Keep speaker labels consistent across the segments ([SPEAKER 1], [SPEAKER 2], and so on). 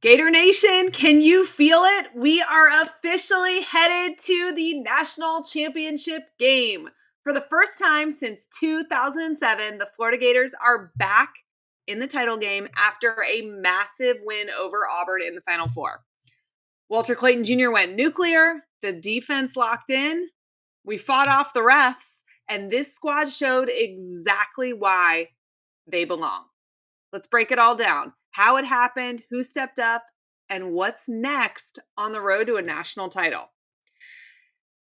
[SPEAKER 1] Gator Nation, can you feel it? We are officially headed to the national championship game. For the first time since 2007, the Florida Gators are back in the title game after a massive win over Auburn in the Final Four. Walter Clayton Jr. went nuclear. The defense locked in. We fought off the refs, and this squad showed exactly why they belong. Let's break it all down. How it happened, who stepped up, and what's next on the road to a national title.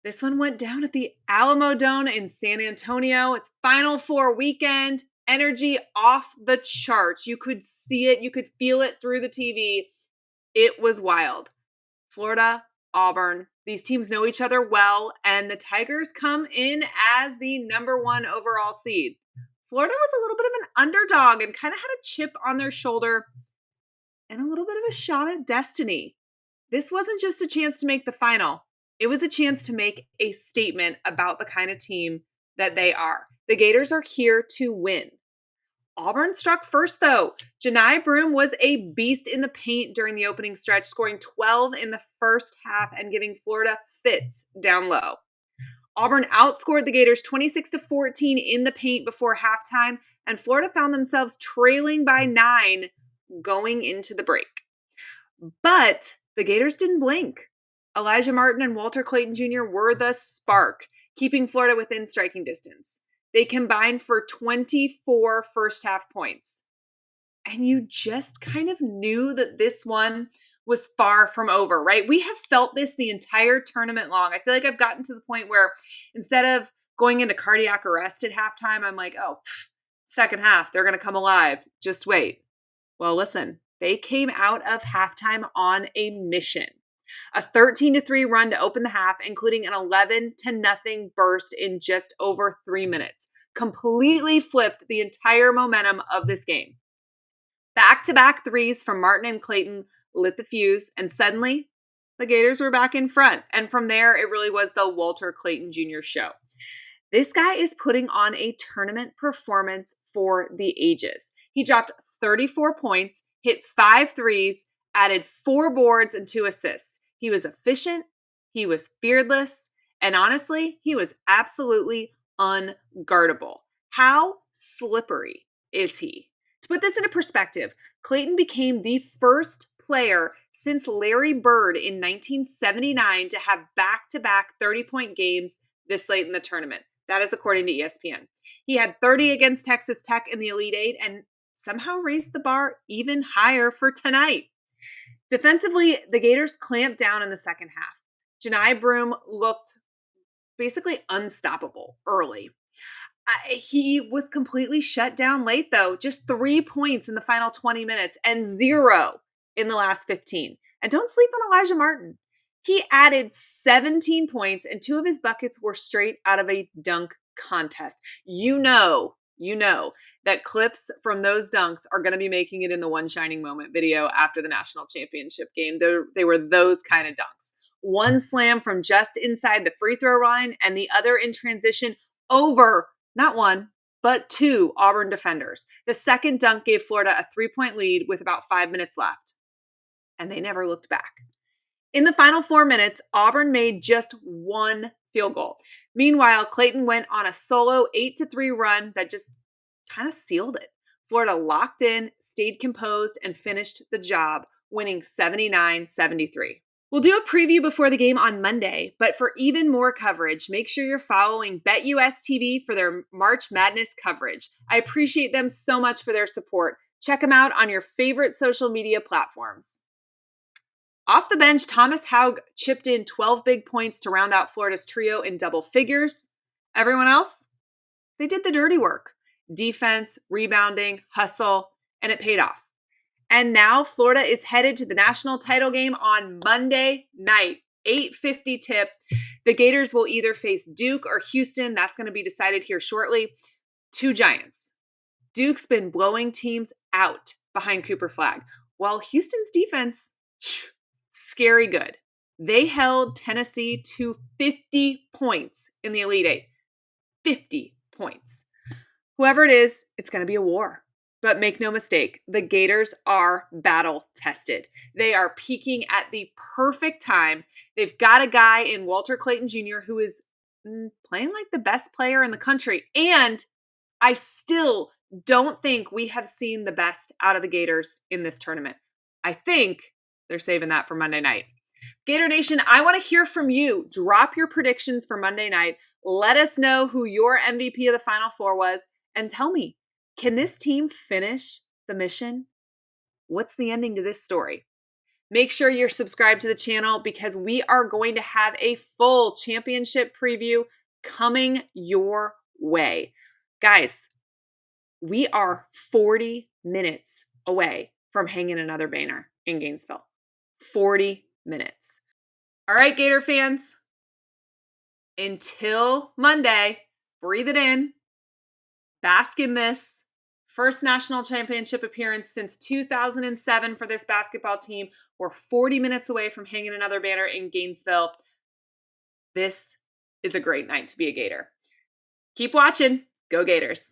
[SPEAKER 1] This one went down at the Alamo Dome in San Antonio. It's Final Four weekend. Energy off the charts. You could see it. You could feel it through the TV. It was wild. Florida, Auburn. These teams know each other well, and the Tigers come in as the number one overall seed. Florida was a little bit of an underdog and kind of had a chip on their shoulder and a little bit of a shot at destiny. This wasn't just a chance to make the final. It was a chance to make a statement about the kind of team that they are. The Gators are here to win. Auburn struck first, though. Janai Broome was a beast in the paint during the opening stretch, scoring 12 in the first half and giving Florida fits down low. Auburn outscored the Gators 26-14 in the paint before halftime, and Florida found themselves trailing by 9 going into the break. But the Gators didn't blink. Elijah Martin and Walter Clayton Jr. were the spark, keeping Florida within striking distance. They combined for 24 first-half points. And you just kind of knew that this one was far from over, right? We have felt this the entire tournament long. I feel like I've gotten to the point where instead of going into cardiac arrest at halftime, I'm like, second half, they're going to come alive. Just wait. Well, listen, they came out of halftime on a mission. A 13-3 run to open the half, including an 11-0 burst in just over 3 minutes. Completely flipped the entire momentum of this game. Back-to-back threes from Martin and Clayton lit the fuse, and suddenly the Gators were back in front. And from there, it really was the Walter Clayton Jr. show. This guy is putting on a tournament performance for the ages. He dropped 34 points, hit 5 threes, added 4 boards and 2 assists. He was efficient, he was fearless, and honestly, he was absolutely unguardable. How slippery is he? To put this into perspective, Clayton became the first player since Larry Bird in 1979 to have back-to-back 30-point games this late in the tournament. That is according to ESPN. He had 30 against Texas Tech in the Elite Eight and somehow raised the bar even higher for tonight. Defensively, the Gators clamped down in the second half. Janai Broome looked basically unstoppable early. He was completely shut down late, though. Just 3 points in the final 20 minutes and 0 in the last 15. And don't sleep on Elijah Martin. He added 17 points, and 2 of his buckets were straight out of a dunk contest. You know that clips from those dunks are going to be making it in the One Shining Moment video after the national championship game. They were those kind of dunks. One slam from just inside the free throw line and the other in transition over not 1, but 2 Auburn defenders. The second dunk gave Florida a 3-point lead with about 5 minutes left. And they never looked back. In the final 4 minutes, Auburn made just 1 field goal. Meanwhile, Clayton went on a solo 8-3 run that just kind of sealed it. Florida locked in, stayed composed, and finished the job, winning 79-73. We'll do a preview before the game on Monday, but for even more coverage, make sure you're following BetUS TV for their March Madness coverage. I appreciate them so much for their support. Check them out on your favorite social media platforms. Off the bench, Thomas Haug chipped in 12 big points to round out Florida's trio in double figures. Everyone else, they did the dirty work. Defense, rebounding, hustle, and it paid off. And now Florida is headed to the national title game on Monday night, 8:50 tip. The Gators will either face Duke or Houston. That's going to be decided here shortly. 2 Giants. Duke's been blowing teams out behind Cooper Flagg, while Houston's defense, scary good. They held Tennessee to 50 points in the Elite Eight. 50 points. Whoever it is, it's going to be a war. But make no mistake, the Gators are battle tested. They are peaking at the perfect time. They've got a guy in Walter Clayton Jr. who is playing like the best player in the country. And I still don't think we have seen the best out of the Gators in this tournament. I think they're saving that for Monday night. Gator Nation, I want to hear from you. Drop your predictions for Monday night. Let us know who your MVP of the Final Four was. And tell me, can this team finish the mission? What's the ending to this story? Make sure you're subscribed to the channel because we are going to have a full championship preview coming your way. Guys, we are 40 minutes away from hanging another banner in Gainesville. 40 minutes. All right, Gator fans, until Monday, breathe it in, bask in this. First national championship appearance since 2007 for this basketball team. We're 40 minutes away from hanging another banner in Gainesville. This is a great night to be a Gator. Keep watching. Go Gators.